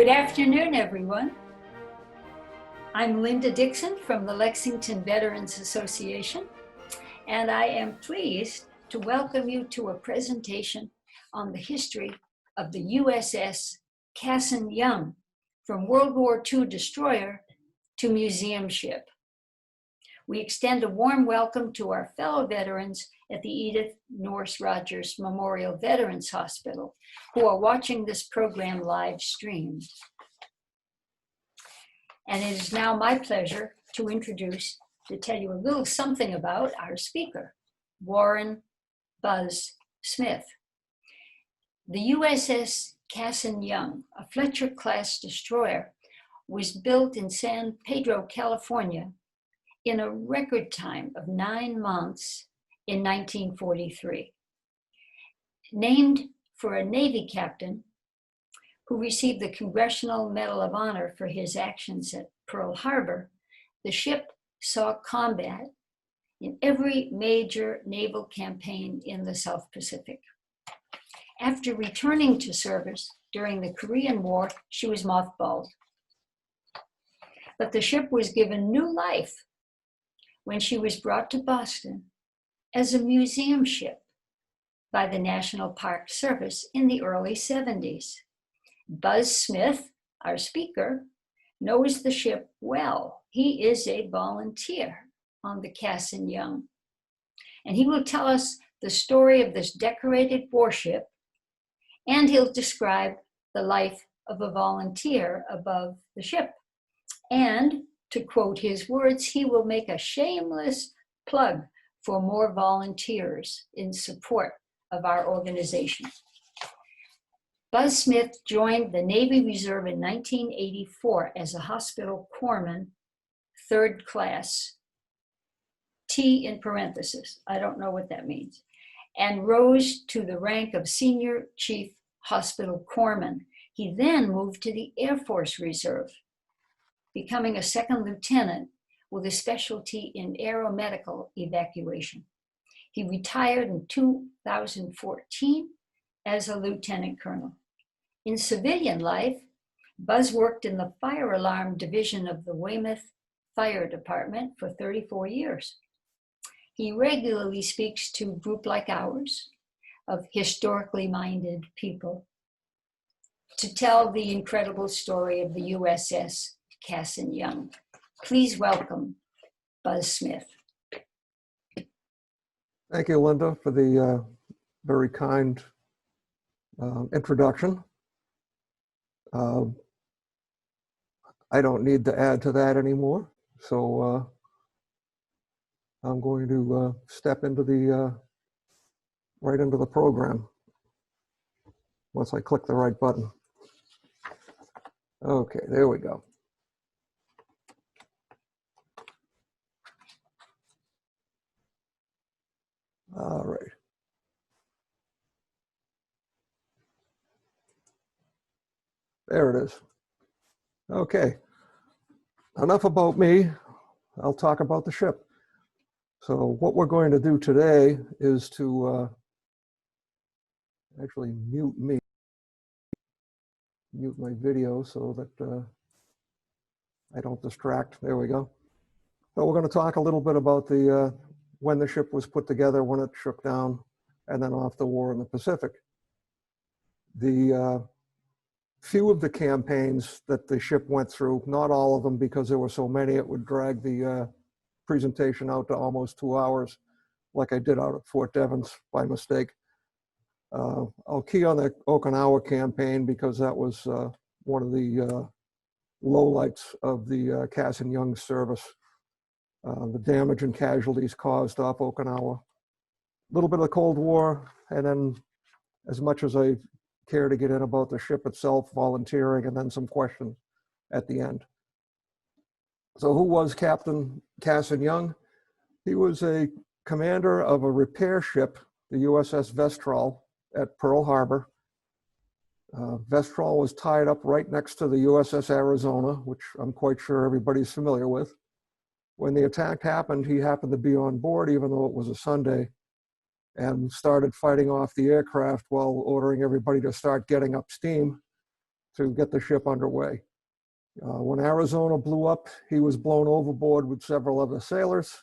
Good afternoon, everyone. I'm Linda Dixon from the Lexington Veterans Association, and I am pleased to welcome you to a presentation on the history of the USS Cassin Young, from World War II destroyer to museum ship. We extend a warm welcome to our fellow veterans at the Edith Norse Rogers Memorial Veterans Hospital who are watching this program live streamed. And it is now my pleasure to tell you a little something about our speaker, Warren Buzz Smith. The USS Cassin Young, a Fletcher-class destroyer, was built in San Pedro, California, in a record time of 9 months in 1943. Named for a Navy captain who received the Congressional Medal of Honor for his actions at Pearl Harbor, the ship saw combat in every major naval campaign in the South Pacific. After returning to service during the Korean War, she was mothballed. But the ship was given new life when she was brought to Boston as a museum ship by the National Park Service in the early 70s. Buzz Smith, our speaker, knows the ship well. He is a volunteer on the Cassin Young, and he will tell us the story of this decorated warship, and he'll describe the life of a volunteer above the ship. And to quote his words, he will make a shameless plug for more volunteers in support of our organization. Buzz Smith joined the Navy Reserve in 1984 as a hospital corpsman, 3rd class, T in parentheses, I don't know what that means, and rose to the rank of Senior Chief Hospital Corpsman. He then moved to the Air Force Reserve, becoming a 2nd lieutenant with a specialty in aeromedical evacuation. He retired in 2014 as a lieutenant colonel. In civilian life, Buzz worked in the fire alarm division of the Weymouth Fire Department for 34 years. He regularly speaks to a group like ours of historically minded people to tell the incredible story of the USS Cassin Young. Please welcome Buzz Smith. Thank you, Linda, for the very kind introduction. I don't need to add to that anymore, so I'm going to step into right into the program once I click the right button. Okay, there we go. All right. There it is. Okay. Enough about me. I'll talk about the ship. So what we're going to do today is to actually mute my video so that I don't distract. There we go. So we're going to talk a little bit about the when the ship was put together, when it shook down, and then off the war in the Pacific. The few of the campaigns that the ship went through, not all of them because there were so many, it would drag the presentation out to almost 2 hours, like I did out at Fort Devens by mistake. I'll key on the Okinawa campaign because that was one of the lowlights of the Cassin Young service. The damage and casualties caused off Okinawa. A little bit of the Cold War, and then as much as I care to get in about the ship itself, volunteering, and then some questions at the end. So who was Captain Cassin Young? He was a commander of a repair ship, the USS Vestral at Pearl Harbor. Vestral was tied up right next to the USS Arizona, which I'm quite sure everybody's familiar with. When the attack happened, he happened to be on board, even though it was a Sunday, and started fighting off the aircraft while ordering everybody to start getting up steam. to get the ship underway. When Arizona blew up, he was blown overboard with several other sailors.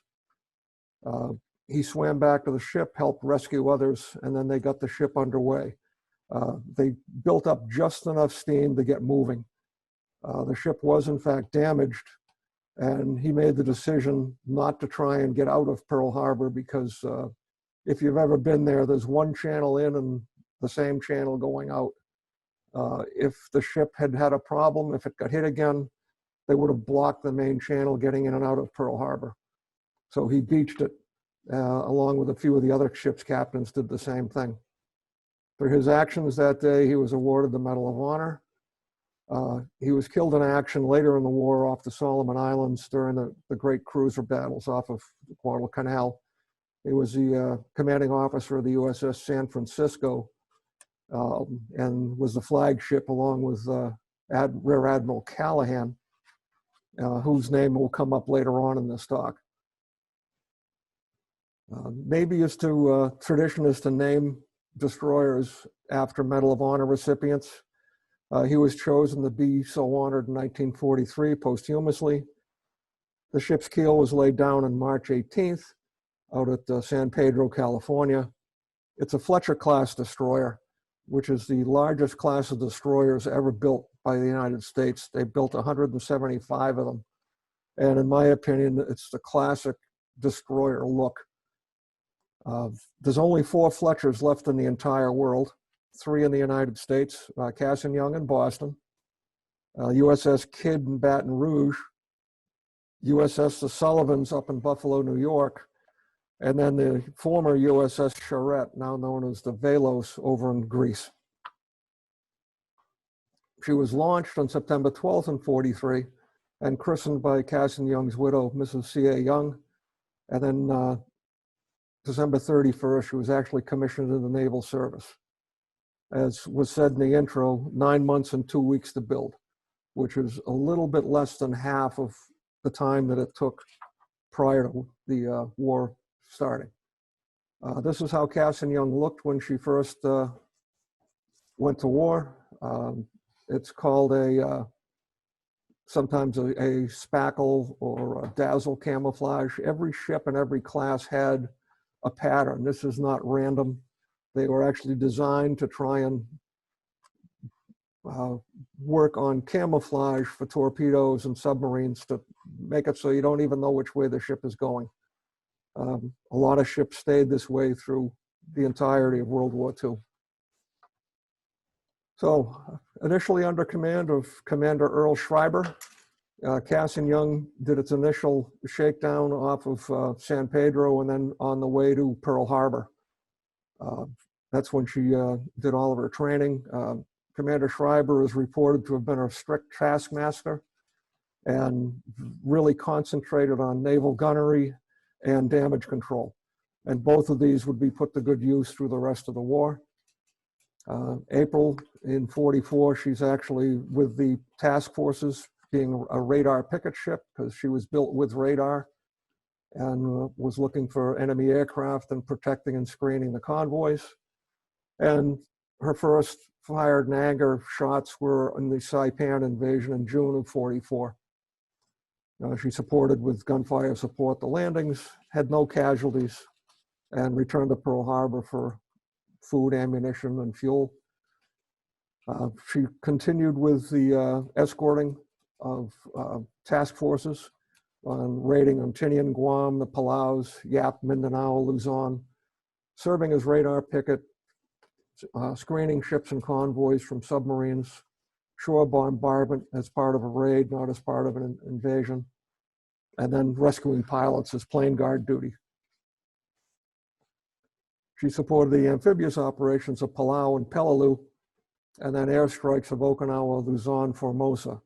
He swam back to the ship, helped rescue others, and then they got the ship underway. They built up just enough steam to get moving. The ship was in fact damaged, and he made the decision not to try and get out of Pearl Harbor because if you've ever been there, there's one channel in and the same channel going out. If the ship had had a problem, if it got hit again, they would have blocked the main channel getting in and out of Pearl Harbor. So he beached it, along with a few of the other ship's captains did the same thing. For his actions that day, he was awarded the Medal of Honor. He was killed in action later in the war off the Solomon Islands during the great cruiser battles off of Guadalcanal. He was the commanding officer of the USS San Francisco, and was the flagship along with Rear Admiral Callahan, whose name will come up later on in this talk. Navy is to, tradition is to name destroyers after Medal of Honor recipients. He was chosen to be so honored in 1943 posthumously. The ship's keel was laid down on March 18th out at San Pedro, California. It's a Fletcher-class destroyer, which is the largest class of destroyers ever built by the United States. They built 175 of them. And in my opinion, it's the classic destroyer look. There's only 4 Fletchers left in the entire world, 3 in the United States, Cassin Young in Boston, USS Kidd in Baton Rouge, USS the Sullivans up in Buffalo, New York, and then the former USS Charette, now known as the Velos, over in Greece. She was launched on September 12th in 43 and christened by Cassin Young's widow, Mrs. C.A. Young. And then December 31st, she was actually commissioned in the Naval Service. As was said in the intro, 9 months and 2 weeks to build, which is a little bit less than half of the time that it took prior to the war starting. This is how Cassin Young looked when she first went to war. It's called sometimes a spackle or a dazzle camouflage. Every ship and every class had a pattern. This is not random. They were actually designed to try and work on camouflage for torpedoes and submarines to make it so you don't even know which way the ship is going. A lot of ships stayed this way through the entirety of World War II. So initially under command of Commander Earl Schreiber, Cassin Young did its initial shakedown off of San Pedro and then on the way to Pearl Harbor. That's when she did all of her training. Commander Schreiber is reported to have been a strict taskmaster and really concentrated on naval gunnery and damage control. And both of these would be put to good use through the rest of the war. April in 44, she's actually with the task forces being a radar picket ship because she was built with radar and was looking for enemy aircraft and protecting and screening the convoys. And her first fired in anger shots were in the Saipan invasion in June of 44. She supported with gunfire support the landings, had no casualties, and returned to Pearl Harbor for food, ammunition, and fuel. She continued with the escorting of task forces on raiding on Tinian, Guam, the Palaus, Yap, Mindanao, Luzon, serving as radar picket, screening ships and convoys from submarines, shore bombardment as part of a raid, not as part of an invasion, and then rescuing pilots as plane guard duty. She supported the amphibious operations of Palau and Peleliu, and then airstrikes of Okinawa, Luzon, Formosa.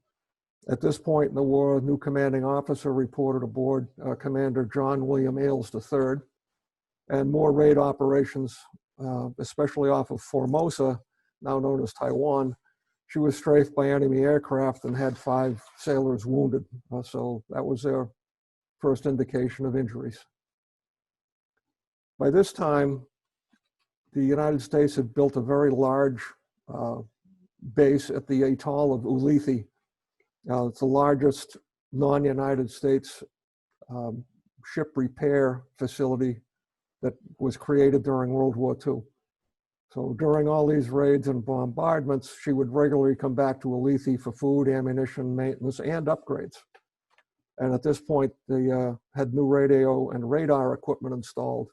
At this point in the war, a new commanding officer reported aboard, Commander John William Ailes III, and more raid operations, especially off of Formosa, now known as Taiwan. She was strafed by enemy aircraft and had 5 sailors wounded. So that was their first indication of injuries. By this time, the United States had built a very large base at the atoll of Ulithi. It's the largest non-United States ship repair facility that was created during World War II. So during all these raids and bombardments, she would regularly come back to Ulithi for food, ammunition, maintenance, and upgrades. And at this point, they had new radio and radar equipment installed.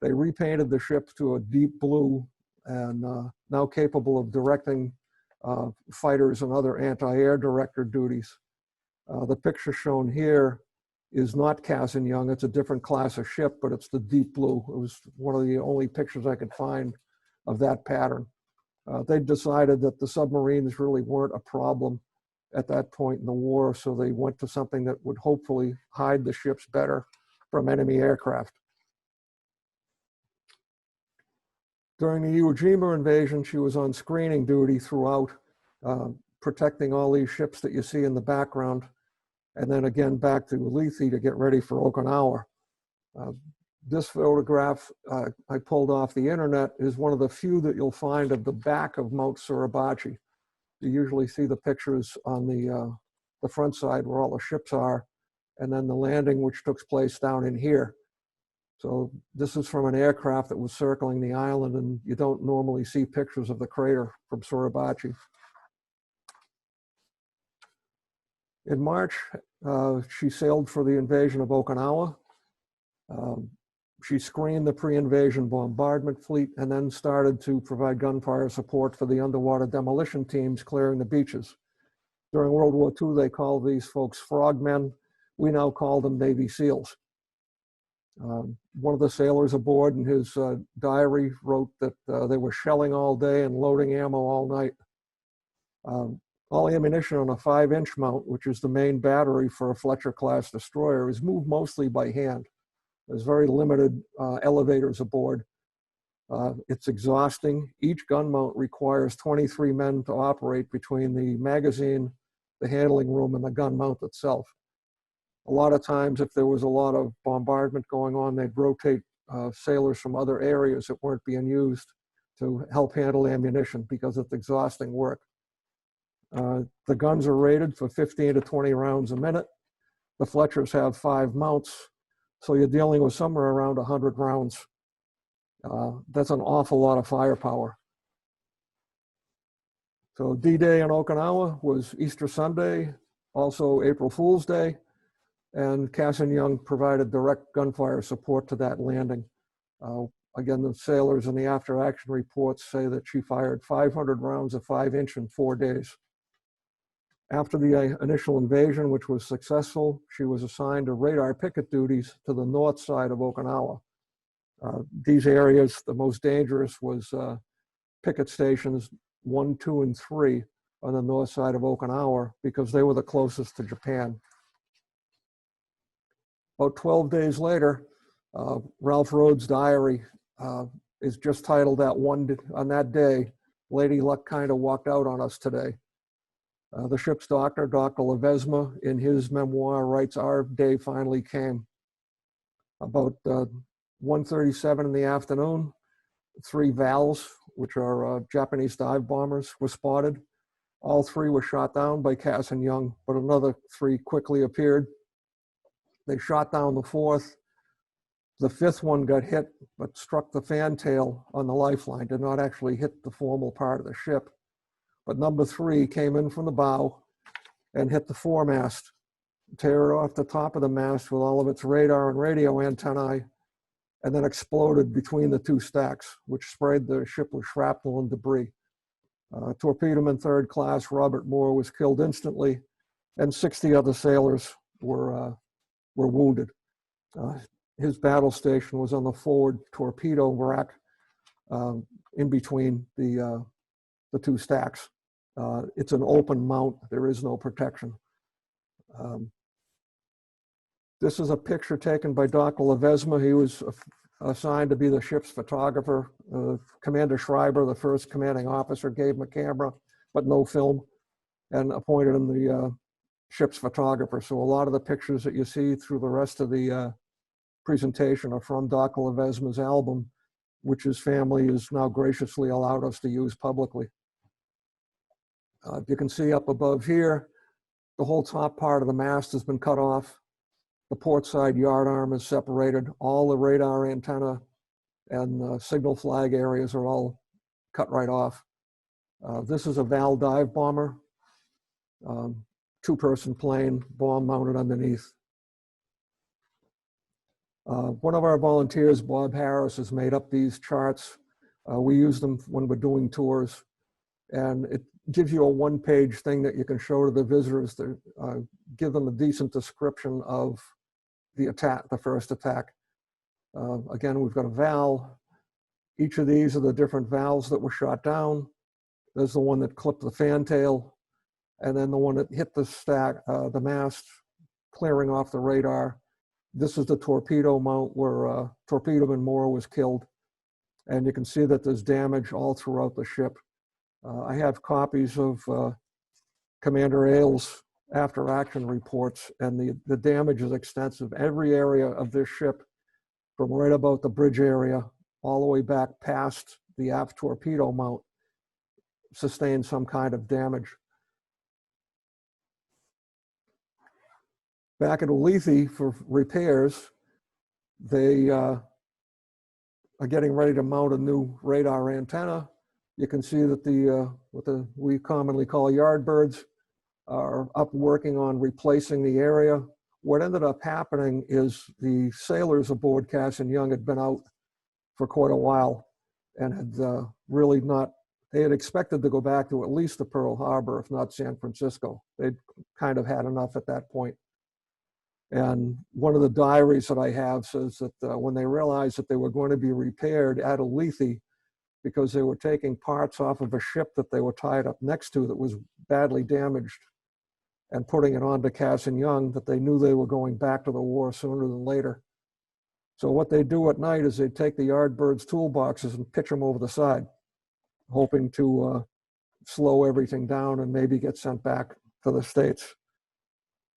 They repainted the ship to a deep blue and now capable of directing fighters and other anti-air director duties. The picture shown here is not Cassin Young. It's a different class of ship, but it's the deep blue. It was one of the only pictures I could find of that pattern. They decided that the submarines really weren't a problem at that point in the war, so they went to something that would hopefully hide the ships better from enemy aircraft. During the Iwo Jima invasion, she was on screening duty throughout, protecting all these ships that you see in the background, and then again back to Ulithi to get ready for Okinawa. This photograph I pulled off the internet is one of the few that you'll find of the back of Mount Suribachi. You usually see the pictures on the front side where all the ships are, and then the landing which took place down in here. So this is from an aircraft that was circling the island, and you don't normally see pictures of the crater from Suribachi. In March, she sailed for the invasion of Okinawa. She screened the pre-invasion bombardment fleet and then started to provide gunfire support for the underwater demolition teams clearing the beaches. During World War II, they called these folks frogmen. We now call them Navy SEALs. One of the sailors aboard in his diary wrote that they were shelling all day and loading ammo all night. All ammunition on a 5-inch mount, which is the main battery for a Fletcher-class destroyer, is moved mostly by hand. There's very limited elevators aboard. It's exhausting. Each gun mount requires 23 men to operate between the magazine, the handling room, and the gun mount itself. A lot of times, if there was a lot of bombardment going on, they'd rotate sailors from other areas that weren't being used to help handle ammunition because it's exhausting work. The guns are rated for 15 to 20 rounds a minute. The Fletchers have 5 mounts, so you're dealing with somewhere around 100 rounds. That's an awful lot of firepower. So D-Day in Okinawa was Easter Sunday, also April Fool's Day, and Cassin Young provided direct gunfire support to that landing. Again, the sailors in the after-action reports say that she fired 500 rounds of 5-inch in 4 days. After the initial invasion, which was successful, she was assigned to radar picket duties to the north side of Okinawa. These areas, the most dangerous was picket stations 1, 2, and 3 on the north side of Okinawa because they were the closest to Japan. About 12 days later, Ralph Rhodes' diary is just titled on that day, Lady Luck kind of walked out on us today. The ship's doctor, Dr. Ledesma, in his memoir writes, our day finally came. About 1:37 in the afternoon, 3 Vals, which are Japanese dive bombers, were spotted. All 3 were shot down by Cassin Young, but another 3 quickly appeared. They shot down the 4th. The 5th one got hit, but struck the fantail on the lifeline, did not actually hit the formal part of the ship. But number 3 came in from the bow and hit the foremast, tear off the top of the mast with all of its radar and radio antennae, and then exploded between the 2 stacks, which sprayed the ship with shrapnel and debris. Torpedoman 3rd class Robert Moore was killed instantly, and 60 other sailors were wounded. His battle station was on the forward torpedo rack in between the 2 stacks. It's an open mount. There is no protection. This is a picture taken by Dr. Ledesma. He was assigned to be the ship's photographer. Commander Schreiber, the first commanding officer, gave him a camera, but no film, and appointed him the ship's photographer. So a lot of the pictures that you see through the rest of the presentation are from Dr. Ledesma's album, which his family has now graciously allowed us to use publicly. You can see up above here, the whole top part of the mast has been cut off. The port side yard arm is separated. All the radar antenna and signal flag areas are all cut right off. This is a Val dive bomber, two-person plane, bomb mounted underneath. One of our volunteers, Bob Harris, has made up these charts. We use them when we're doing tours, and it gives you a one-page thing that you can show to the visitors to give them a decent description of the attack, the first attack. Again, we've got a Val. Each of these are the different valves that were shot down. There's the one that clipped the fantail, and then the one that hit the stack, the mast, clearing off the radar. This is the torpedo mount where Torpedoman Moore was killed. And you can see that there's damage all throughout the ship. I have copies of Commander Ailes' after action reports, and the damage is extensive. Every area of this ship, from right about the bridge area all the way back past the aft torpedo mount, sustained some kind of damage. Back at Ulithi for repairs, they are getting ready to mount a new radar antenna. You can see that what we commonly call yardbirds are up working on replacing the area. What ended up happening is the sailors aboard Cassin Young had been out for quite a while and had really not, they had expected to go back to at least the Pearl Harbor, if not San Francisco. They'd kind of had enough at that point. And one of the diaries that I have says that when they realized that they were going to be repaired at Ulithi, because they were taking parts off of a ship that they were tied up next to that was badly damaged and putting it onto Cassin Young, that they knew they were going back to the war sooner than later. So what they do at night is they take the Yardbirds toolboxes and pitch them over the side, hoping to slow everything down and maybe get sent back to the States.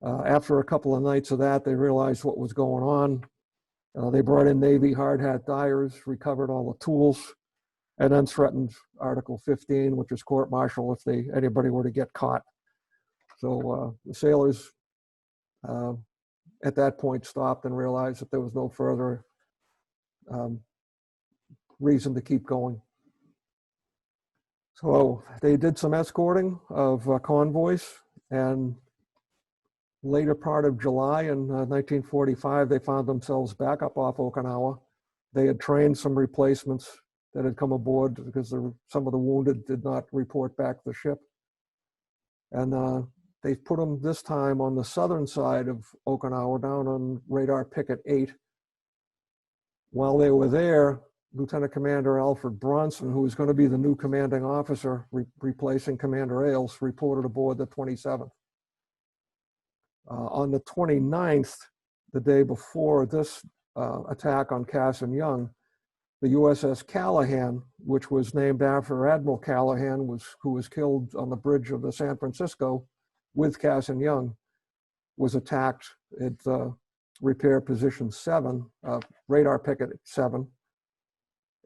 After a couple of nights of that, they realized what was going on. They brought in Navy hard hat divers, recovered all the tools, and then threatened Article 15, which is court-martial if anybody were to get caught. So the sailors at that point stopped and realized that there was no further reason to keep going. So they did some escorting of convoys, and later part of July in 1945, they found themselves back up off Okinawa. They had trained some replacements that had come aboard because some of the wounded did not report back to the ship. And they put them this time on the southern side of Okinawa, down on radar picket 8. While they were there, Lieutenant Commander Alfred Bronson, who was going to be the new commanding officer replacing Commander Ailes, reported aboard the 27th. On the 29th, the day before this attack on Cassin Young, the USS Callahan, which was named after Admiral Callahan, who was killed on the bridge of the San Francisco with Cassin Young, was attacked at repair position 7, radar picket 7.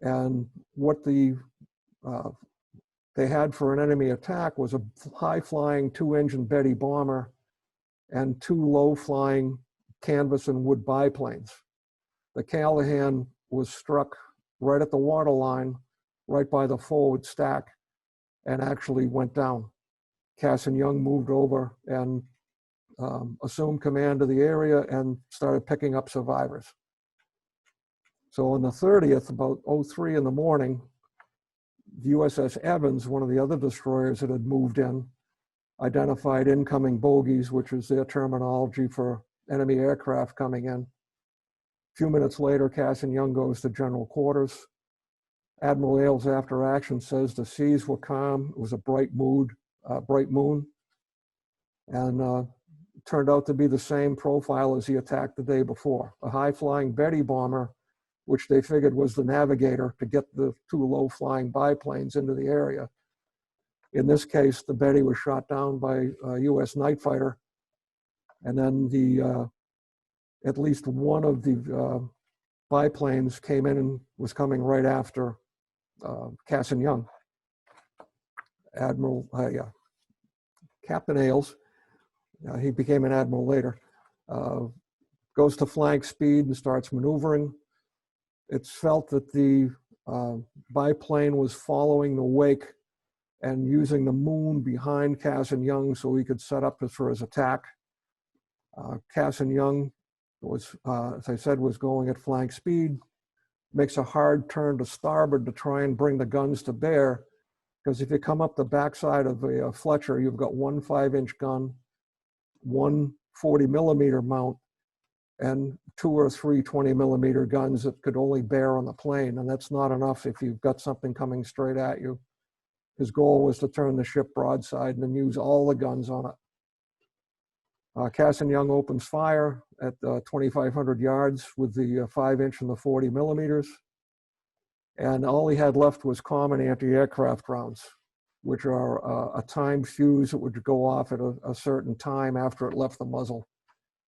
And what they had for an enemy attack was a high-flying 2-engine Betty bomber and 2 low-flying canvas and wood biplanes. The Callahan was struck right at the waterline, right by the forward stack, and actually went down. Cassin Young moved over and assumed command of the area and started picking up survivors. So on the 30th, about 03 in the morning, the USS Evans, one of the other destroyers that had moved in, identified incoming bogies, which is their terminology for enemy aircraft coming in. A few minutes later, Cassin Young goes to general quarters. Admiral Ailes, after action, says the seas were calm. It was a bright moon, and it turned out to be the same profile as he attacked the day before. A high-flying Betty bomber, which they figured was the navigator to get the 2 low-flying biplanes into the area. In this case, the Betty was shot down by a U.S. night fighter, and then at least one of the biplanes came in and was coming right after Cassin Young. Captain Ailes, he became an admiral later, goes to flank speed and starts maneuvering. It's felt that the biplane was following the wake and using the moon behind Cassin Young so he could set up for his attack. Cassin Young was, as I said, was going at flank speed, makes a hard turn to starboard to try and bring the guns to bear, because if you come up the backside of a Fletcher, you've got one 5-inch gun, one 40-millimeter mount, and 2 or 3 20-millimeter guns that could only bear on the plane, and that's not enough if you've got something coming straight at you. His goal was to turn the ship broadside and then use all the guns on it. Cassin Young opens fire at 2,500 yards with the 5-inch and the 40 millimeters. And all he had left was common anti-aircraft rounds, which are a timed fuse that would go off at a certain time after it left the muzzle.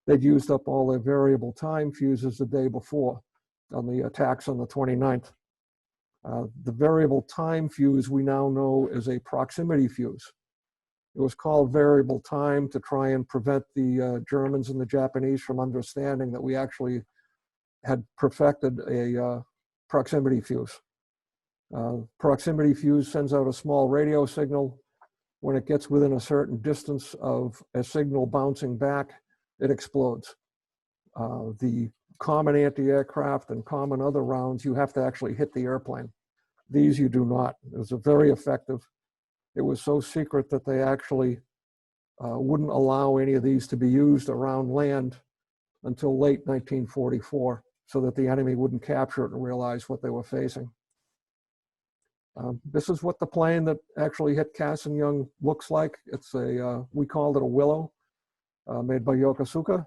They'd used up all their variable time fuses the day before on the attacks on the 29th. The variable time fuse we now know is a proximity fuse. It was called variable time to try and prevent the Germans and the Japanese from understanding that we actually had perfected a proximity fuse. Proximity fuse sends out a small radio signal. When it gets within a certain distance of a signal bouncing back, it explodes. The common anti-aircraft and common other rounds, you have to actually hit the airplane. These you do not. It was very effective. It was so secret that they actually wouldn't allow any of these to be used around land until late 1944, so that the enemy wouldn't capture it and realize what they were facing. This is what the plane that actually hit Cassin Young looks like. It's a, we called it a Willow, made by Yokosuka.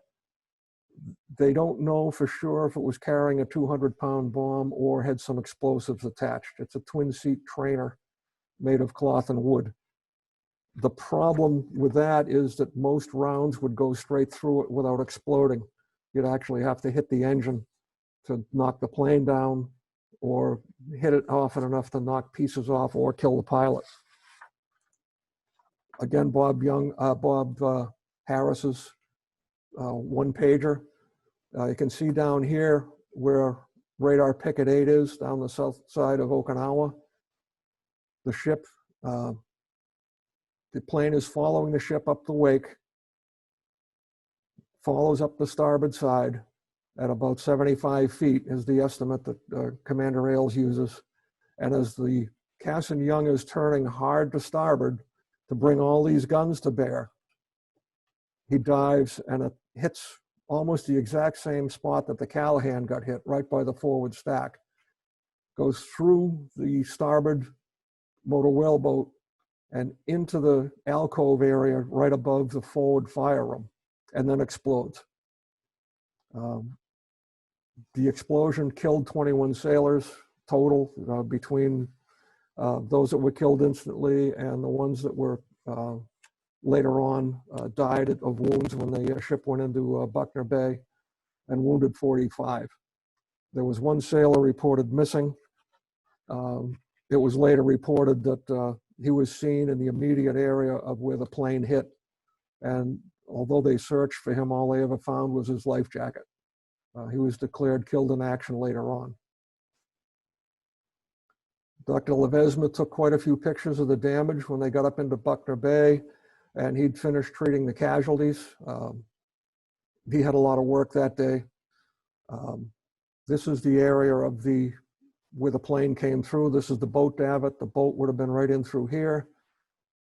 They don't know for sure if it was carrying a 200-pound bomb or had some explosives attached. It's a twin-seat trainer made of cloth and wood. The problem with that is that most rounds would go straight through it without exploding. You'd actually have to hit the engine to knock the plane down, or hit it often enough to knock pieces off or kill the pilot. Again, Bob Harris's one-pager. You can see down here where radar picket 8 is, down the south side of Okinawa. The ship, the plane is following the ship up the wake, follows up the starboard side at about 75 feet is the estimate that Commander Ailes uses. And as the Cassin Young is turning hard to starboard to bring all these guns to bear, he dives and it hits almost the exact same spot that the Callahan got hit, right by the forward stack. Goes through the starboard motor whaleboat and into the alcove area right above the forward fire room, and then explodes. The explosion killed 21 sailors total, between those that were killed instantly and the ones that were later on died of wounds when the ship went into Buckner Bay, and wounded 45. There was one sailor reported missing. It was later reported that he was seen in the immediate area of where the plane hit. And although they searched for him, all they ever found was his life jacket. He was declared killed in action later on. Dr. Levesme took quite a few pictures of the damage when they got up into Buckner Bay, and he'd finished treating the casualties. He had a lot of work that day. This is the area of where the plane came through. This is the boat davit. The boat would have been right in through here.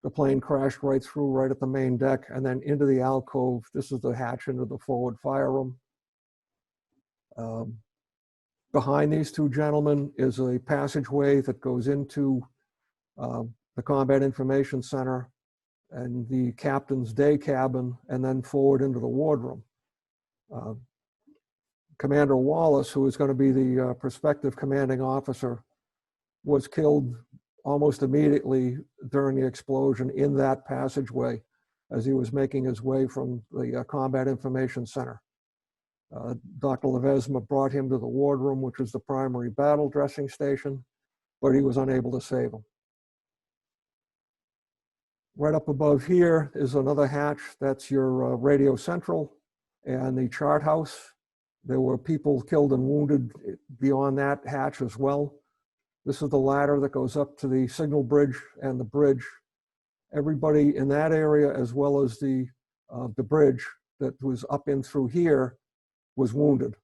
The plane crashed right through, right at the main deck, and then into the alcove. This is the hatch into the forward fire room. Behind these two gentlemen is a passageway that goes into the Combat Information Center and the captain's day cabin, and then forward into the wardroom. Commander Wallace, who was going to be the prospective commanding officer, was killed almost immediately during the explosion in that passageway as he was making his way from the Combat Information Center. Dr. Levesme brought him to the wardroom, which was the primary battle dressing station, but he was unable to save him. Right up above here is another hatch. That's your radio central and the chart house. There were people killed and wounded beyond that hatch as well. This is the ladder that goes up to the signal bridge and the bridge. Everybody in that area, as well as the bridge that was up in through here, was wounded.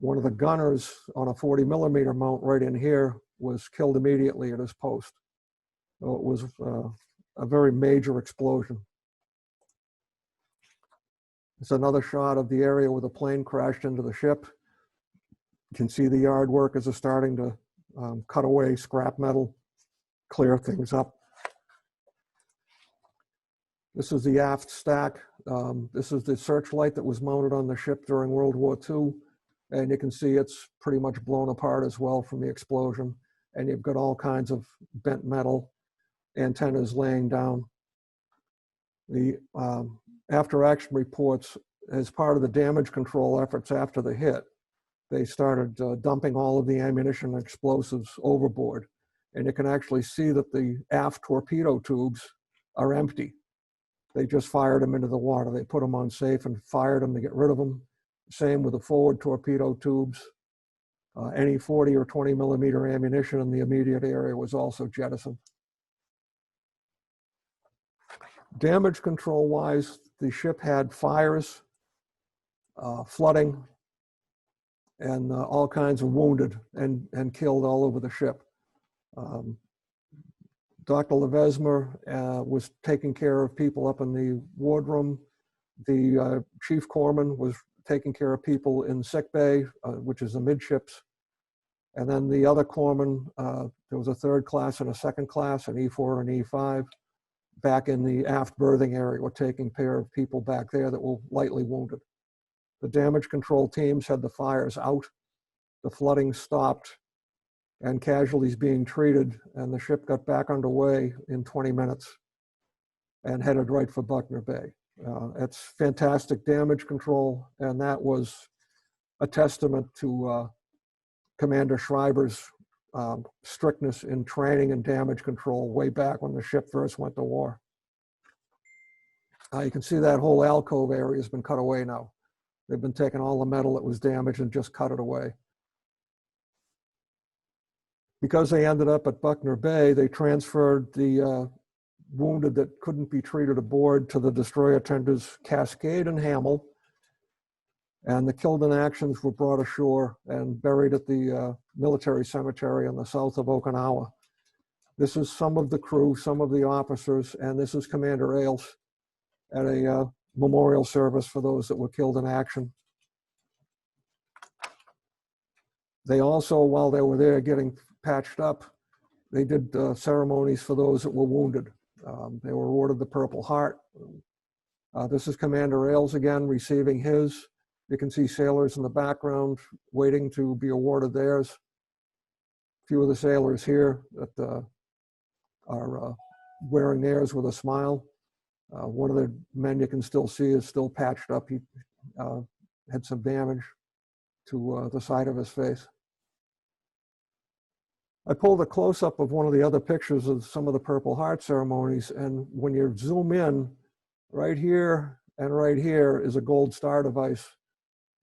One of the gunners on a 40mm mount right in here was killed immediately at his post. So it was a very major explosion. It's another shot of the area where the plane crashed into the ship. You can see the yard workers are starting to cut away scrap metal, clear things up. This is the aft stack. This is the searchlight that was mounted on the ship during World War II. And you can see it's pretty much blown apart as well from the explosion. And you've got all kinds of bent metal antennas laying down. The after action reports, as part of the damage control efforts after the hit, they started dumping all of the ammunition and explosives overboard. And you can actually see that the aft torpedo tubes are empty. They just fired them into the water. They put them on safe and fired them to get rid of them. Same with the forward torpedo tubes. Any 40 or 20mm ammunition in the immediate area was also jettisoned. Damage control wise, the ship had fires, flooding, and all kinds of wounded and killed all over the ship. Dr. Levesmer was taking care of people up in the wardroom. The chief corpsman was taking care of people in sick bay, which is the midships. And then the other corpsman, there was a third class and a second class, an E4 and E5, back in the aft berthing area, were taking care of people back there that were lightly wounded. The damage control teams had the fires out, the flooding stopped, and casualties being treated, and the ship got back underway in 20 minutes and headed right for Buckner Bay. It's fantastic damage control, and that was a testament to Commander Schreiber's strictness in training and damage control way back when the ship first went to war. You can see that whole alcove area has been cut away now. They've been taking all the metal that was damaged and just cut it away. Because they ended up at Buckner Bay, they transferred the wounded that couldn't be treated aboard to the destroyer tenders Cascade and Hamel, and the killed in actions were brought ashore and buried at the military cemetery in the south of Okinawa. This is some of the crew, some of the officers, and this is Commander Ailes at a memorial service for those that were killed in action. They also, while they were there getting patched up, they did ceremonies for those that were wounded. They were awarded the Purple Heart. This is Commander Ailes again receiving his. You can see sailors in the background waiting to be awarded theirs. A few of the sailors here that are wearing theirs with a smile. One of the men you can still see is still patched up. He had some damage to the side of his face. I pulled a close-up of one of the other pictures of some of the Purple Heart ceremonies, and when you zoom in, right here and right here is a gold star device.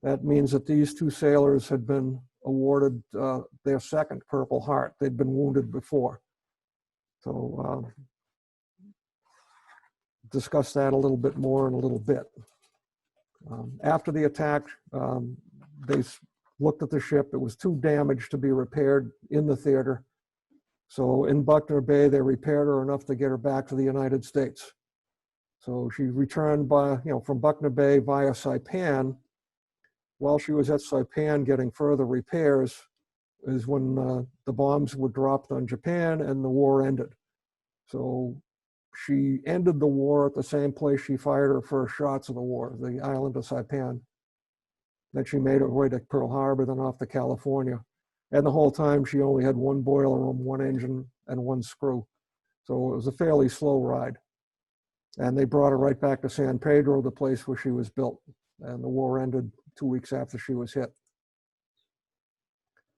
That means that these two sailors had been awarded their second Purple Heart. They'd been wounded before. So discuss that a little bit more in a little bit. After the attack, they looked at the ship. It was too damaged to be repaired in the theater. So in Buckner Bay, they repaired her enough to get her back to the United States. So she returned by, from Buckner Bay via Saipan. While she was at Saipan getting further repairs is when the bombs were dropped on Japan and the war ended. So she ended the war at the same place she fired her first shots of the war, the island of Saipan. Then she made her way to Pearl Harbor, then off to California. And the whole time she only had one boiler room, one engine, and one screw. So it was a fairly slow ride. And they brought her right back to San Pedro, the place where she was built. And the war ended 2 weeks after she was hit.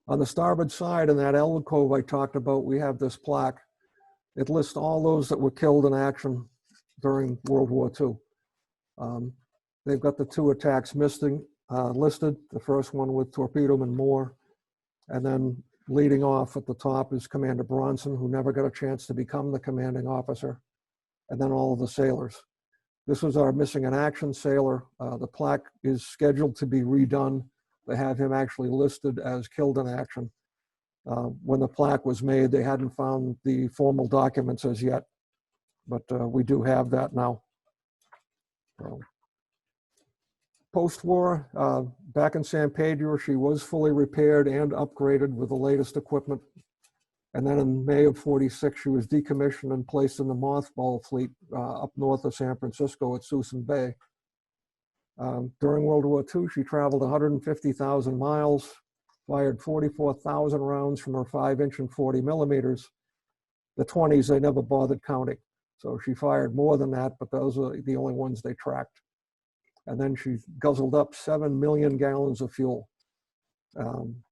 On the starboard side, in that alcove I talked about, we have this plaque. It lists all those that were killed in action during World War II. They've got the 2 attacks listed, the first one with Torpedoman Moore, and then leading off at the top is Commander Bronson, who never got a chance to become the commanding officer, and then all of the sailors. This was our missing in action sailor. The plaque is scheduled to be redone. They have him actually listed as killed in action. When the plaque was made, they hadn't found the formal documents as yet, but we do have that now. Post-war, back in San Pedro, she was fully repaired and upgraded with the latest equipment. And then in May of '46, she was decommissioned and placed in the mothball fleet up north of San Francisco at Suisun Bay. During World War II, she traveled 150,000 miles, fired 44,000 rounds from her 5-inch and 40 millimeters. The 20s, they never bothered counting. So she fired more than that, but those are the only ones they tracked. And then she guzzled up 7 million gallons of fuel,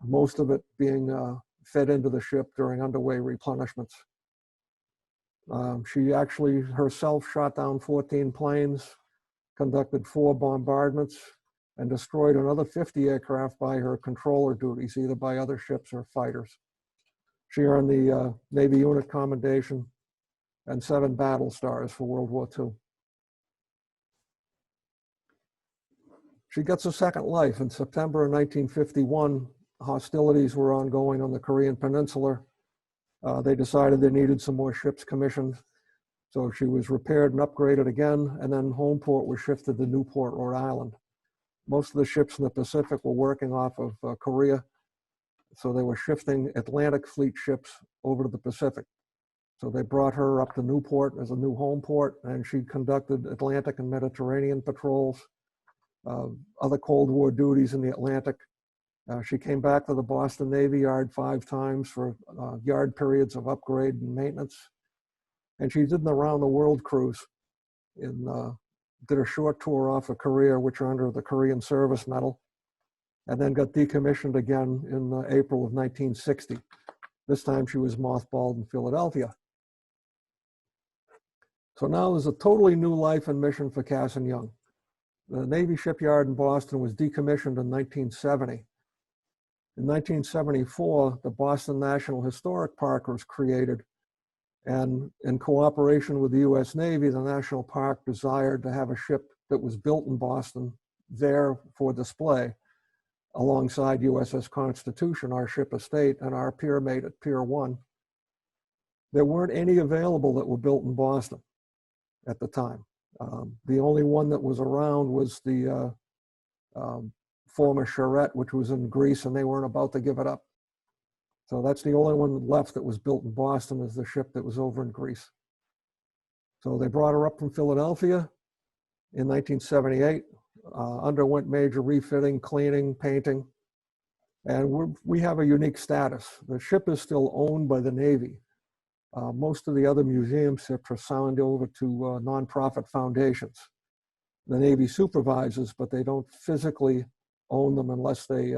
most of it being fed into the ship during underway replenishments. She actually herself shot down 14 planes, conducted 4 bombardments, and destroyed another 50 aircraft by her controller duties, either by other ships or fighters. She earned the Navy Unit Commendation and 7 battle stars for World War II. She gets a second life. In September of 1951, hostilities were ongoing on the Korean Peninsula. They decided they needed some more ships commissioned. So she was repaired and upgraded again, and then home port was shifted to Newport, Rhode Island. Most of the ships in the Pacific were working off of Korea, so they were shifting Atlantic Fleet ships over to the Pacific. So they brought her up to Newport as a new home port, and she conducted Atlantic and Mediterranean patrols, other Cold War duties in the Atlantic. She came back to the Boston Navy Yard 5 times for yard periods of upgrade and maintenance. And she did an around-the-world cruise. Did a short tour off of Korea, which earned her the Korean Service Medal, and then got decommissioned again in April of 1960. This time she was mothballed in Philadelphia. So now there's a totally new life and mission for Cassin Young. The Navy shipyard in Boston was decommissioned in 1970. In 1974, the Boston National Historic Park was created, and in cooperation with the US Navy, the National Park desired to have a ship that was built in Boston there for display alongside USS Constitution, our ship estate, and our pier mate at Pier 1. There weren't any available that were built in Boston at the time. The only one that was around was the former Charette, which was in Greece, and they weren't about to give it up. So that's the only one left that was built in Boston, is the ship that was over in Greece. So they brought her up from Philadelphia in 1978, underwent major refitting, cleaning, painting, and we have a unique status. The ship is still owned by the Navy. Most of the other museum ships are signed over to nonprofit foundations. The Navy supervises, but they don't physically own them unless they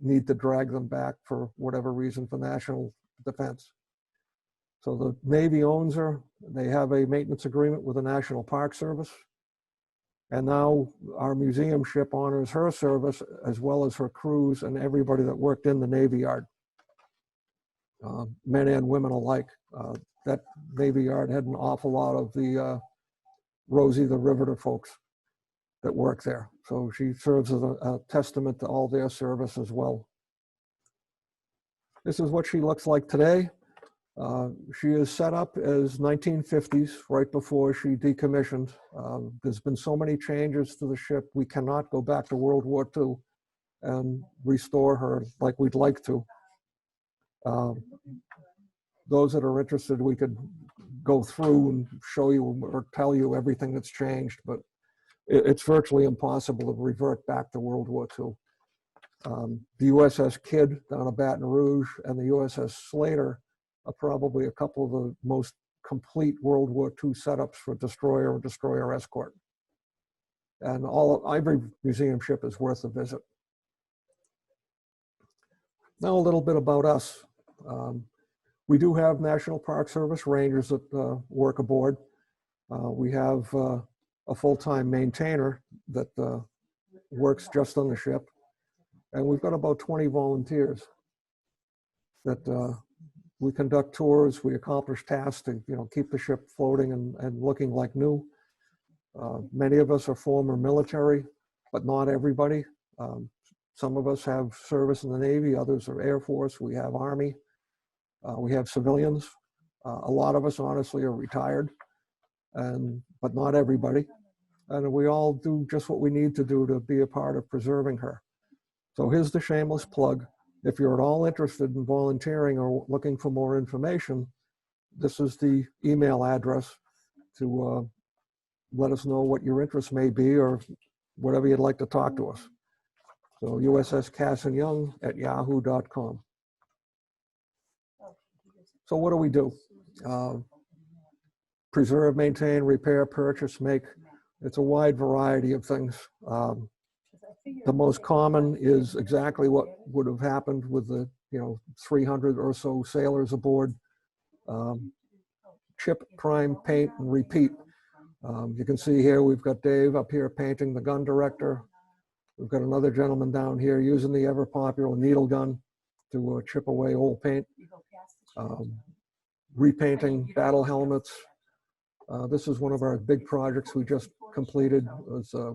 need to drag them back for whatever reason for national defense. So the Navy owns her. They have a maintenance agreement with the National Park Service. And now our museum ship honors her service as well as her crews and everybody that worked in the Navy Yard, men and women alike. That Navy Yard had an awful lot of the Rosie the Riveter folks that work there. So she serves as a testament to all their service as well. This is what she looks like today. She is set up as 1950s, right before she decommissioned. There's been so many changes to the ship, we cannot go back to World War II and restore her like we'd like to. Those that are interested, we could go through and show you or tell you everything that's changed, but it's virtually impossible to revert back to World War II. The USS Kidd down at Baton Rouge and the USS Slater are probably a couple of the most complete World War II setups for destroyer and destroyer escort. And every museum ship is worth a visit. Now a little bit about us. We do have National Park Service rangers that work aboard. We have a full-time maintainer that works just on the ship. And we've got about 20 volunteers that we conduct tours, we accomplish tasks to keep the ship floating and looking like new. Many of us are former military, but not everybody. Some of us have service in the Navy, others are Air Force, we have Army, we have civilians. A lot of us honestly are retired, but not everybody. And we all do just what we need to do to be a part of preserving her. So here's the shameless plug. If you're at all interested in volunteering or looking for more information, this is the email address to let us know what your interest may be or whatever you'd like to talk to us. So USS Cassin Young at yahoo.com. So what do we do? Preserve, maintain, repair, purchase, make. It's a wide variety of things. The most common is exactly what would have happened with the 300 or so sailors aboard. Chip, prime, paint, and repeat. You can see here we've got Dave up here painting the gun director. We've got another gentleman down here using the ever popular needle gun to chip away old paint. Repainting battle helmets. This is one of our big projects we just completed.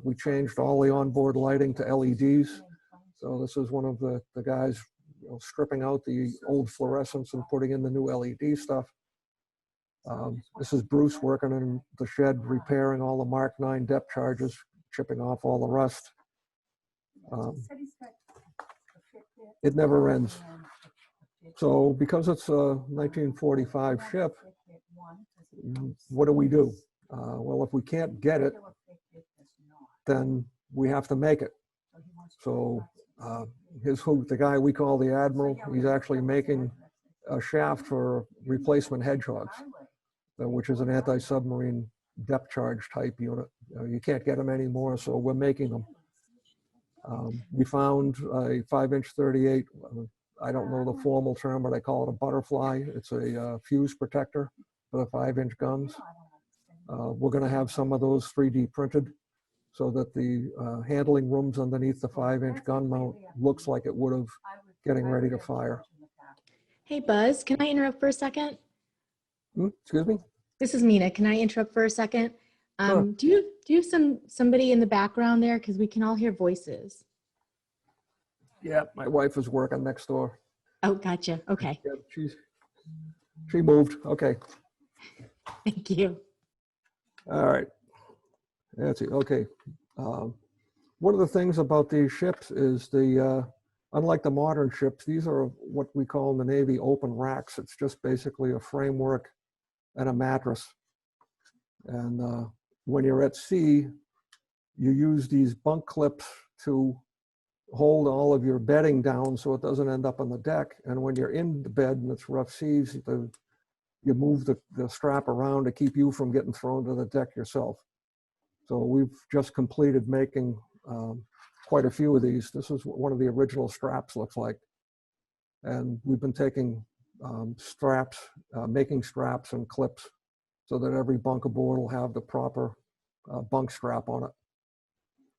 We changed all the onboard lighting to LEDs. So this is one of the guys stripping out the old fluorescents and putting in the new LED stuff. This is Bruce working in the shed, repairing all the Mark 9 depth charges, chipping off all the rust. It never ends. So because it's a 1945 ship, what do we do? Well, if we can't get it, then we have to make it. So the guy we call the Admiral, he's actually making a shaft for replacement hedgehogs, which is an anti-submarine depth charge type unit. You can't get them anymore, so we're making them. We found a 5-inch 38. I don't know the formal term, but I call it a butterfly. It's a fuse protector for the 5-inch guns. We're going to have some of those 3D printed so that the handling rooms underneath the 5-inch gun mount looks like it would have getting ready to fire. Hey, Buzz, can I interrupt for a second? Excuse me? This is Mina. Can I interrupt for a second? Sure. Do you have somebody in the background there? Because we can all hear voices. Yeah, my wife is working next door. Oh, gotcha. Okay. Yeah, she moved. Okay. Thank you. All right. That's it. Okay. One of the things about these ships is unlike the modern ships, these are what we call in the Navy open racks. It's just basically a framework and a mattress. And when you're at sea, you use these bunk clips to hold all of your bedding down so it doesn't end up on the deck. And when you're in the bed and it's rough seas, you move the strap around to keep you from getting thrown to the deck yourself. So we've just completed making quite a few of these. This is what one of the original straps looks like. And we've been taking straps, making straps and clips so that every bunk aboard will have the proper bunk strap on it.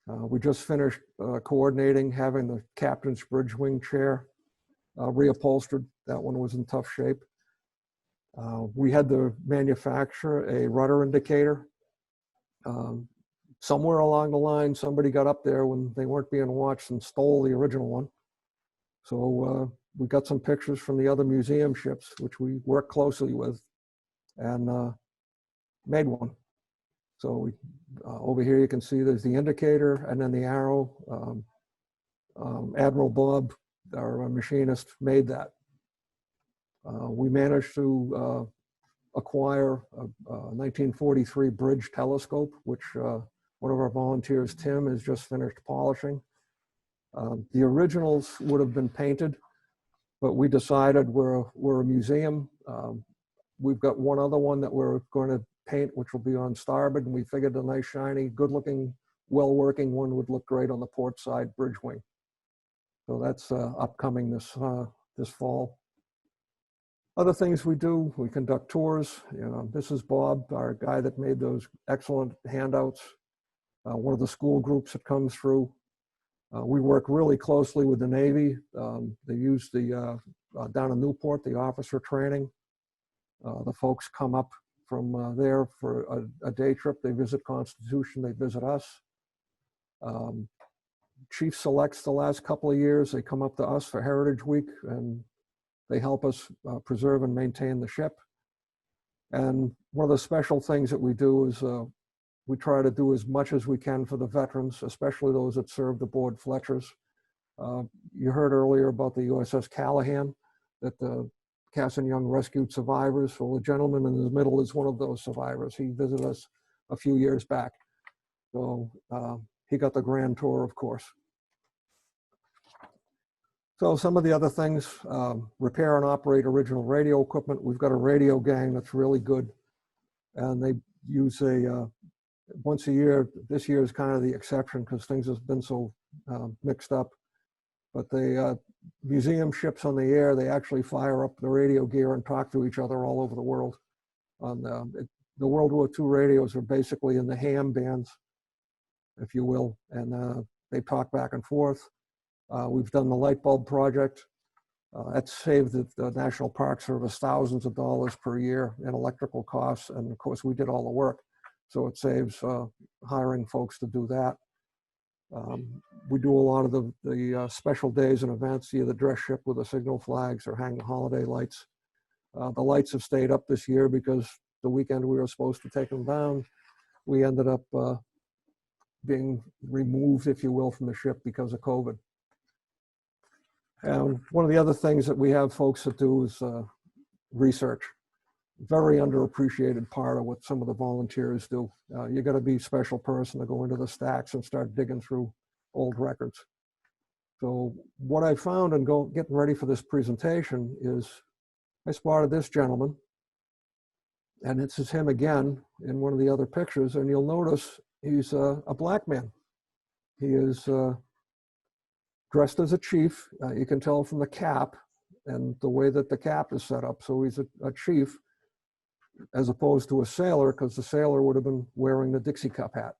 We just finished coordinating having the captain's bridge wing chair reupholstered. That one was in tough shape. We had to manufacture a rudder indicator. Somewhere along the line, somebody got up there when they weren't being watched and stole the original one. So we got some pictures from the other museum ships, which we worked closely with, and made one. So over here you can see there's the indicator and then the arrow. Admiral Bob, our machinist, made that. We managed to acquire a 1943 bridge telescope, which one of our volunteers, Tim, has just finished polishing. The originals would have been painted, but we decided we're a museum. We've got one other one that we're going to paint, which will be on starboard, and we figured a nice, shiny, good-looking, well-working one would look great on the port side bridge wing. So that's upcoming this fall. Other things we do, we conduct tours. You know, this is Bob, our guy that made those excellent handouts. One of the school groups that comes through. We work really closely with the Navy. They use the, down in Newport, the officer training. The folks come up from there for a day trip. They visit Constitution, they visit us. Chief selects the last couple of years. They come up to us for Heritage Week and they help us preserve and maintain the ship. And one of the special things that we do is we try to do as much as we can for the veterans, especially those that served aboard Fletchers. You heard earlier about the USS Callahan, that the Cassin Young rescued survivors. Well, the gentleman in the middle is one of those survivors. He visited us a few years back. So he got the grand tour, of course. So some of the other things, repair and operate original radio equipment. We've got a radio gang that's really good. And they use a, once a year, this year is kind of the exception because things have been so mixed up. But they, museum ships on the air, they actually fire up the radio gear and talk to each other all over the world. The World War II radios are basically in the ham bands, if you will, and they talk back and forth. We've done the light bulb project. That's saved the National Park Service thousands of dollars per year in electrical costs. And of course, we did all the work. So it saves hiring folks to do that. We do a lot of the special days and events, either dress ship with the signal flags or hang the holiday lights. The lights have stayed up this year because the weekend we were supposed to take them down, we ended up being removed, if you will, from the ship because of COVID. And one of the other things that we have folks that do is research. Very underappreciated part of what some of the volunteers do. You got to be a special person to go into the stacks and start digging through old records. So what I found in getting ready for this presentation is I spotted this gentleman, and this is him again in one of the other pictures, and you'll notice he's a black man. He is dressed as a chief. You can tell from the cap and the way that the cap is set up. So he's a chief as opposed to a sailor, because the sailor would have been wearing the Dixie Cup hat.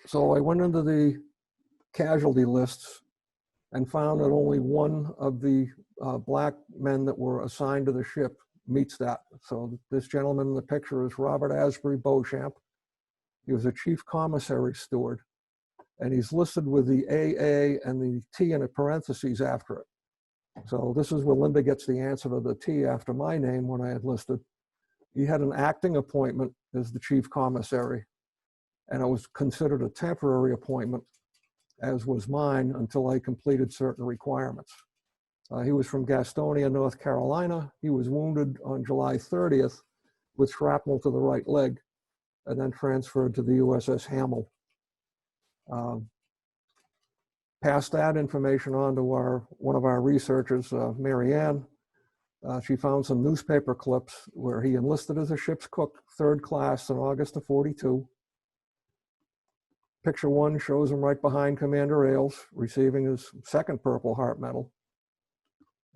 So I went into the casualty lists and found that only one of the black men that were assigned to the ship meets that. So this gentleman in the picture is Robert Asbury Beauchamp. He was a chief commissary steward, and he's listed with the AA and the T in a parentheses after it. So this is where Linda gets the answer to the T after my name when I had listed. He had an acting appointment as the chief commissary, and it was considered a temporary appointment, as was mine, until I completed certain requirements. He was from Gastonia, North Carolina. He was wounded on July 30th with shrapnel to the right leg, and then transferred to the USS Hamel. Passed that information on to one of our researchers, Mary Ann. She found some newspaper clips where he enlisted as a ship's cook, 3rd class, in August of '42. Picture 1 shows him right behind Commander Ailes, receiving his 2nd Purple Heart Medal.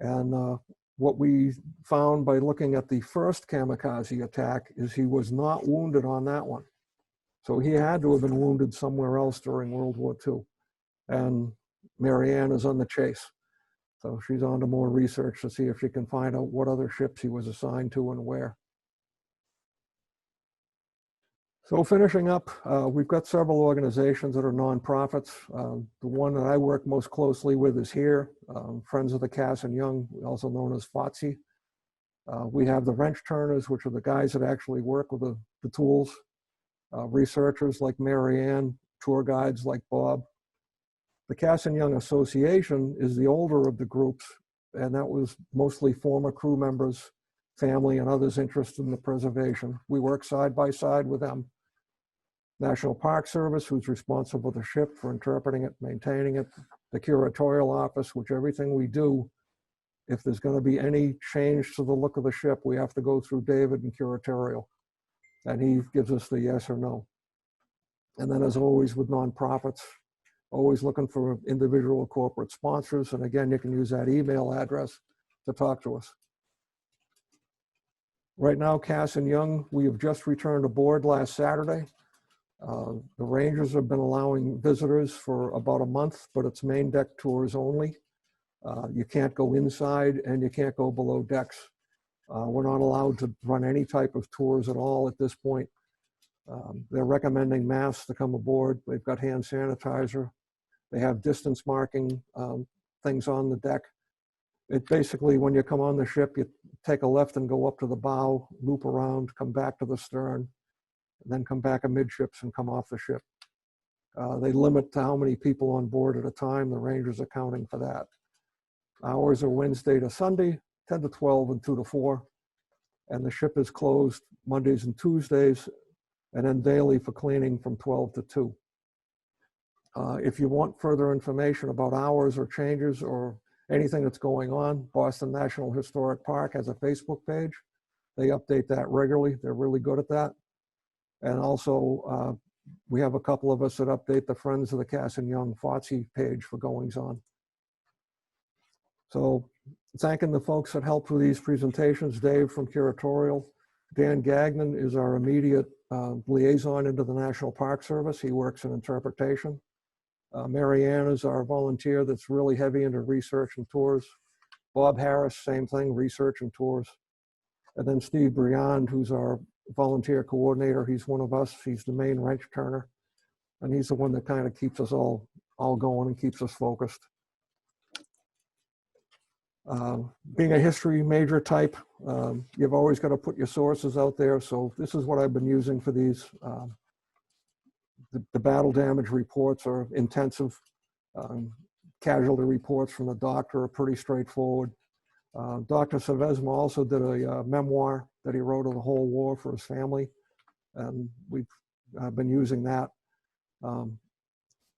And what we found by looking at the first kamikaze attack is he was not wounded on that one. So he had to have been wounded somewhere else during World War II. And Mary Ann is on the chase. So she's on to more research to see if she can find out what other ships he was assigned to and where. So finishing up, we've got several organizations that are nonprofits. The one that I work most closely with is here, Friends of the Cassin Young, also known as FOTSI. We have the wrench turners, which are the guys that actually work with the tools. Researchers like Mary Ann, tour guides like Bob. The Cassin Young Association is the older of the groups, and that was mostly former crew members, family, and others interested in the preservation. We work side by side with them. National Park Service, who's responsible for the ship, for interpreting it, maintaining it. The curatorial office, which everything we do, if there's going to be any change to the look of the ship, we have to go through David and curatorial. And he gives us the yes or no. And then as always with nonprofits, always looking for individual corporate sponsors. And again, you can use that email address to talk to us. Right now, Cassin Young, we have just returned aboard last Saturday. The Rangers have been allowing visitors for about a month, but it's main deck tours only. You can't go inside and you can't go below decks. We're not allowed to run any type of tours at all at this point. They're recommending masks to come aboard. They've got hand sanitizer. They have distance marking things on the deck. It basically, when you come on the ship, you take a left and go up to the bow, loop around, come back to the stern, and then come back amidships and come off the ship. They limit to how many people on board at a time. The Rangers are counting for that. Hours are Wednesday to Sunday, 10 to 12 and 2 to 4. And the ship is closed Mondays and Tuesdays, and then daily for cleaning from 12 to 2. If you want further information about hours or changes or anything that's going on, Boston National Historic Park has a Facebook page. They update that regularly. They're really good at that. And also, we have a couple of us that update the Friends of the Cassin Young FOTSI page for goings on. So thanking the folks that helped with these presentations, Dave from Curatorial. Dan Gagnon is our immediate liaison into the National Park Service. He works in interpretation. Mary Ann is our volunteer that's really heavy into research and tours. Bob Harris, same thing, research and tours. And then Steve Briand, who's our volunteer coordinator. He's one of us. He's the main wrench turner. And he's the one that kind of keeps us all going and keeps us focused. Being a history major type, you've always got to put your sources out there. So this is what I've been using for these. The battle damage reports are intensive. Casualty reports from the doctor are pretty straightforward. Dr. Savezma also did a memoir that he wrote of the whole war for his family, and we've been using that.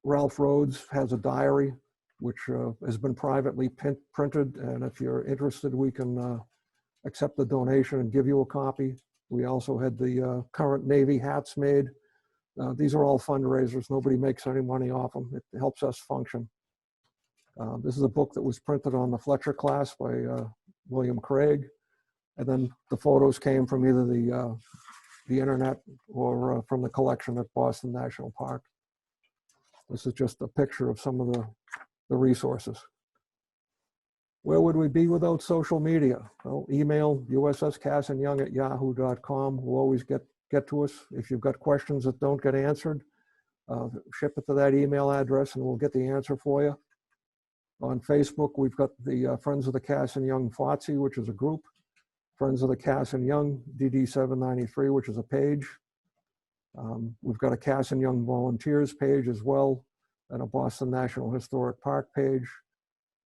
Ralph Rhodes has a diary which has been privately printed, and if you're interested, we can accept the donation and give you a copy. We also had the current Navy hats made. These are all fundraisers. Nobody makes any money off them. It helps us function. This is a book that was printed on the Fletcher class by William Craig. And then the photos came from either the internet or from the collection at Boston National Park. This is just a picture of some of the resources. Where would we be without social media? Well, email usscassinyoung@yahoo.com. We'll always get to us. If you've got questions that don't get answered, ship it to that email address and we'll get the answer for you. On Facebook, we've got the Friends of the Cassin Young FOTSI, which is a group. Friends of the Cassin Young DD 793, which is a page. We've got a Cassin Young Volunteers page as well, and a Boston National Historic Park page.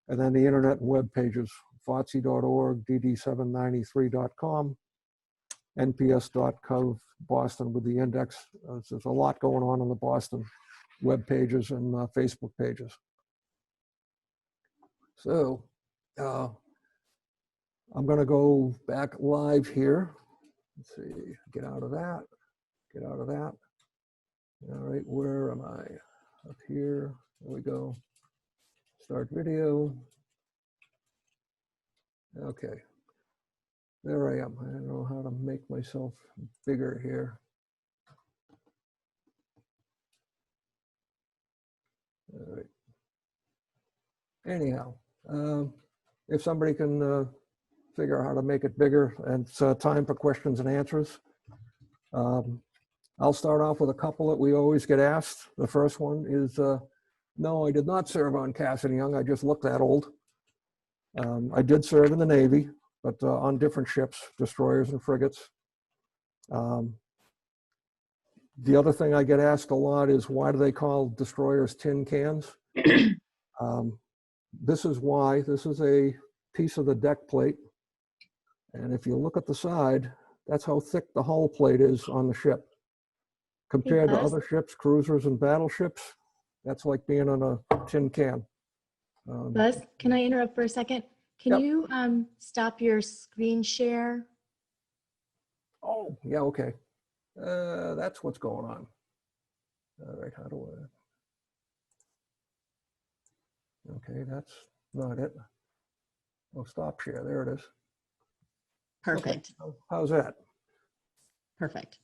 And then the internet and web pages, FOTSI.org, dd793.com, nps.gov, Boston with the index. There's a lot going on the Boston web pages and Facebook pages. So I'm going to go back live here. Let's see, get out of that, get out of that. All right, where am I? Up here, there we go. Start video. Okay, there I am. I don't know how to make myself bigger here. All right. Anyhow, if somebody can figure out how to make it bigger, and it's time for questions and answers. I'll start off with a couple that we always get asked. The first one is, no, I did not serve on Cassin Young. I just look that old. I did serve in the Navy, but on different ships, destroyers and frigates. The other thing I get asked a lot is, why do they call destroyers tin cans? This is why. This is a piece of the deck plate. And if you look at the side, that's how thick the hull plate is on the ship. Compared to other ships, cruisers and battleships, that's like being on a tin can. Buzz, can I interrupt for a second? Can you stop your screen share? Oh, yeah, okay. That's what's going on. All right, how do I? Okay, that's not it. Oh, stop share, there it is. Perfect. Okay. How's that? Perfect.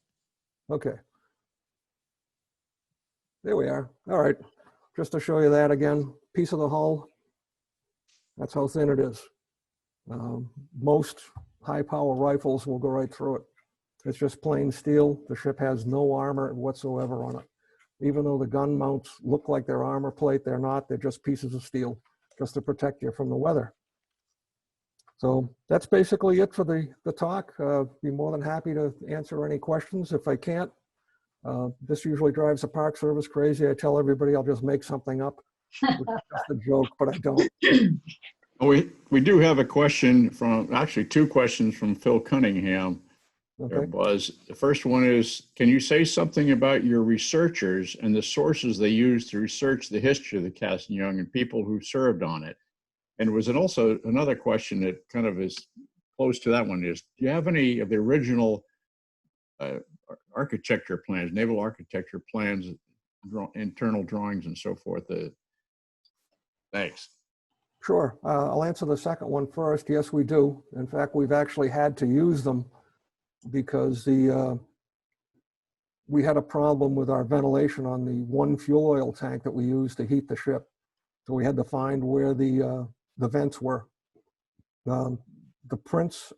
Okay. There we are. All right. Just to show you that again, piece of the hull. That's how thin it is. Most high power rifles will go right through it. It's just plain steel. The ship has no armor whatsoever on it. Even though the gun mounts look like they're armor plate, they're not. They're just pieces of steel just to protect you from the weather. So that's basically it for the talk. Be more than happy to answer any questions. If I can't, this usually drives the Park Service crazy. I tell everybody I'll just make something up, which is just a joke, but I don't. We do have a question from, actually two questions from Phil Cunningham. Okay. Buzz. The first one is, can you say something about your researchers and the sources they used to research the history of the Cassin Young and people who served on it? And was it also another question that kind of is close to that one is, do you have any of the original architecture plans, naval architecture plans, internal drawings and so forth? Thanks. Sure. I'll answer the second one first. Yes, we do. In fact, we've actually had to use them because we had a problem with our ventilation on the one fuel oil tank that we used to heat the ship. So we had to find where the vents were. The prints,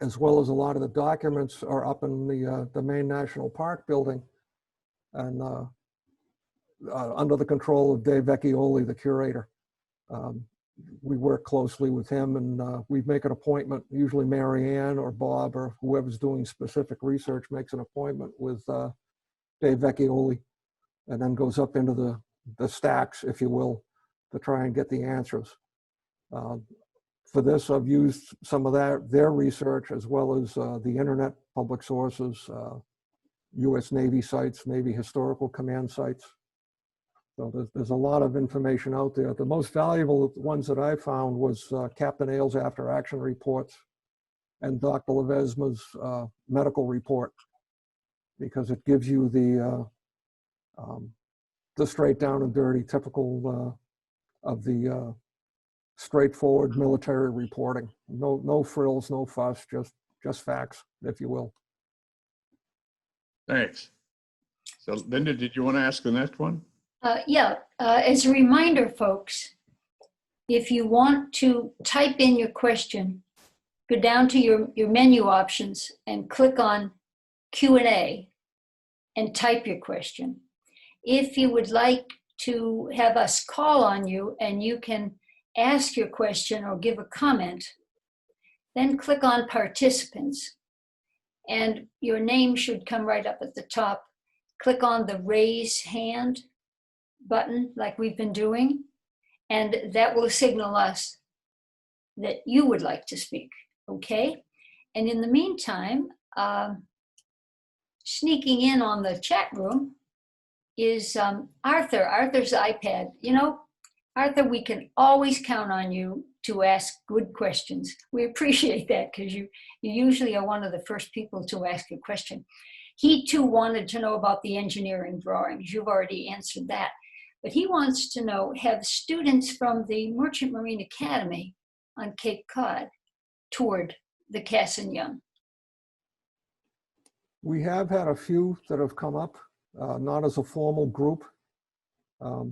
as well as a lot of the documents, are up in the main National Park building, and under the control of Dave Vecchioli, the curator. We work closely with him, and we make an appointment. Usually Mary Ann or Bob or whoever's doing specific research makes an appointment with Dave Vecchioli, and then goes up into the stacks, if you will, to try and get the answers. For this, I've used some of their research, as well as the internet public sources, U.S. Navy sites, Navy Historical Command sites. So there's a lot of information out there. The most valuable ones that I found was Captain Ailes' after action reports and Dr. Ledesma's medical report, because it gives you the straight down and dirty, typical of the straightforward military reporting. No frills, no fuss, just facts, if you will. Thanks. So Linda, did you want to ask the next one? As a reminder, folks, if you want to type in your question, go down to your menu options and click on Q&A and type your question. If you would like to have us call on you and you can ask your question or give a comment, then click on participants and your name should come right up at the top. Click on the raise hand button like we've been doing, and that will signal us that you would like to speak, okay? And in the meantime, sneaking in on the chat room is Arthur. Arthur's iPad. You know, Arthur, we can always count on you to ask good questions. We appreciate that because you usually are one of the first people to ask a question. He too wanted to know about the engineering drawings. You've already answered that. But he wants to know, have students from the Merchant Marine Academy on Cape Cod toured the Cassin Young? We have had a few that have come up, not as a formal group.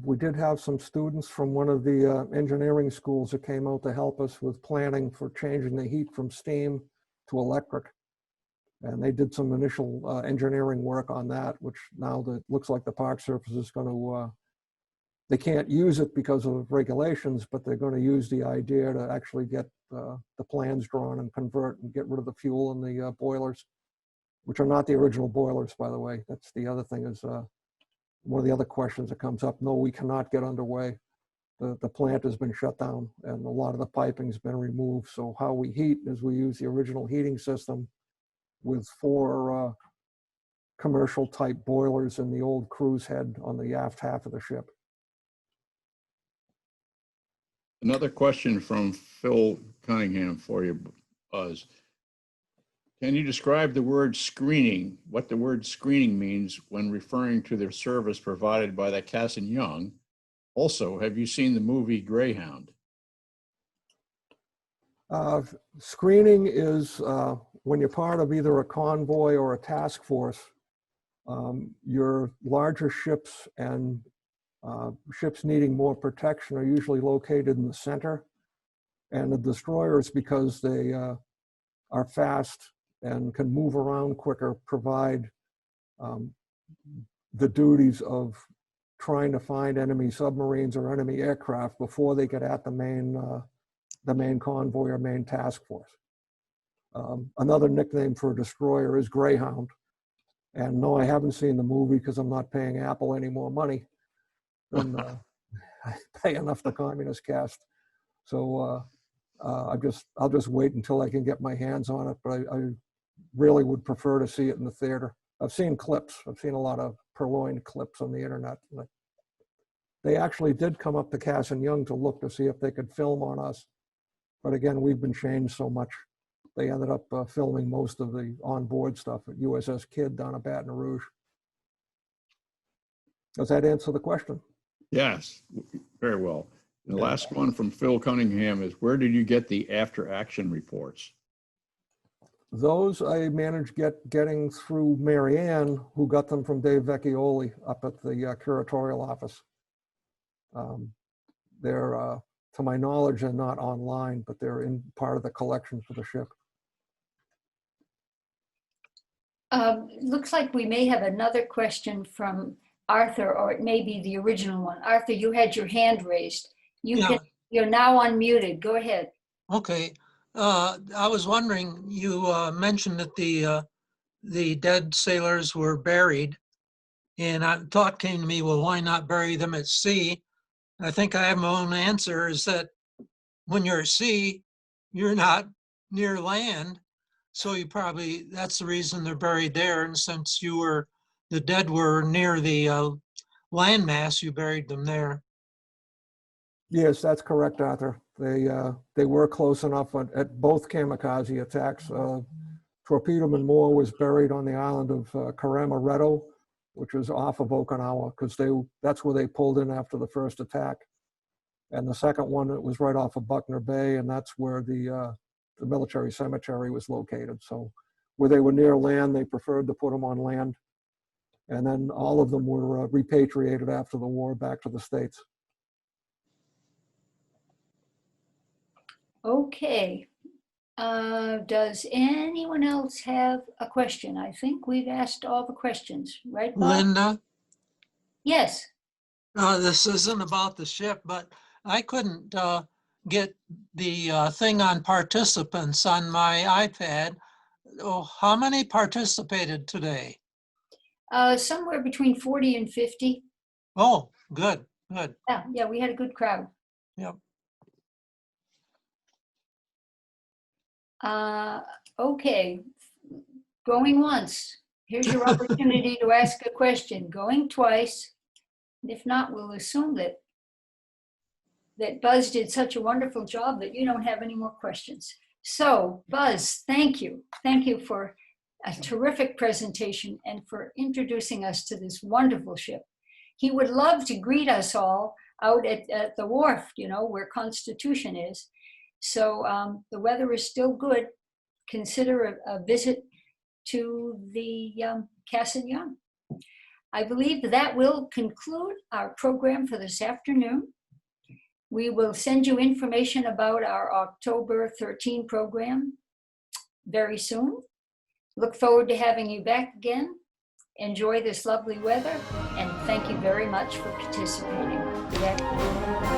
We did have some students from one of the engineering schools that came out to help us with planning for changing the heat from steam to electric. And they did some initial engineering work on that, which now that looks like the Park Service is going to, they can't use it because of regulations, but they're going to use the idea to actually get the plans drawn and convert and get rid of the fuel in the boilers, which are not the original boilers, by the way. That's the other thing is one of the other questions that comes up. No, we cannot get underway. The plant has been shut down and a lot of the piping's been removed. So how we heat is we use the original heating system with 4 commercial type boilers in the old cruise head on the aft half of the ship. Another question from Phil Cunningham for you, Buzz. Can you describe the word screening, what the word screening means when referring to the service provided by the Cassin Young? Also, have you seen the movie Greyhound? Screening is when you're part of either a convoy or a task force. Your larger ships and ships needing more protection are usually located in the center. And the destroyers, because they are fast and can move around quicker, provide the duties of trying to find enemy submarines or enemy aircraft before they get at the main convoy or main task force. Another nickname for a destroyer is Greyhound. And no, I haven't seen the movie because I'm not paying Apple any more money than I pay enough the communist cast. So I'll just wait until I can get my hands on it, but I really would prefer to see it in the theater. I've seen clips. I've seen a lot of purloined clips on the internet. They actually did come up to Cassin Young to look to see if they could film on us. But again, we've been changed so much. They ended up filming most of the onboard stuff at USS Kidd down at Baton Rouge. Does that answer the question? Yes, very well. The last one from Phil Cunningham is, where did you get the after action reports? Those I managed getting through Marianne, who got them from Dave Vecchioli up at the curatorial office. They're, to my knowledge, they're not online, but they're in part of the collection for the ship. Looks like we may have another question from Arthur, or it may be the original one. Arthur, you had your hand raised. You're now unmuted. Go ahead. Okay. I was wondering, you mentioned that the dead sailors were buried, and a thought came to me, well, why not bury them at sea? I think I have my own answer, is that when you're at sea, you're not near land. So you probably, that's the reason they're buried there. And since the dead were near the landmass, you buried them there. Yes, that's correct, Arthur. They were close enough at both kamikaze attacks. Torpedoman Moore was buried on the island of Karamaretto, which is off of Okinawa, because that's where they pulled in after the first attack. And the second one, it was right off of Buckner Bay, and that's where the military cemetery was located. So where they were near land, they preferred to put them on land. And then all of them were repatriated after the war back to the States. Okay. Does anyone else have a question? I think we've asked all the questions, right, Bob? Linda, Yes. this isn't about the ship, but I couldn't get the thing on participants on my iPad. Oh, how many participated today? Somewhere between 40 and 50. Oh, good, good. Yeah, we had a good crowd. Yep. Okay, going once. Here's your opportunity to ask a question. Going twice. If not, we'll assume that Buzz did such a wonderful job that you don't have any more questions. So, Buzz, thank you. Thank you for a terrific presentation and for introducing us to this wonderful ship. He would love to greet us all out at the wharf, where Constitution is. So the weather is still good. Consider a visit to the Cassin Young. I believe that will conclude our program for this afternoon. We will send you information about our October 13 program very soon. Look forward to having you back again. Enjoy this lovely weather, and thank you very much for participating. Good afternoon.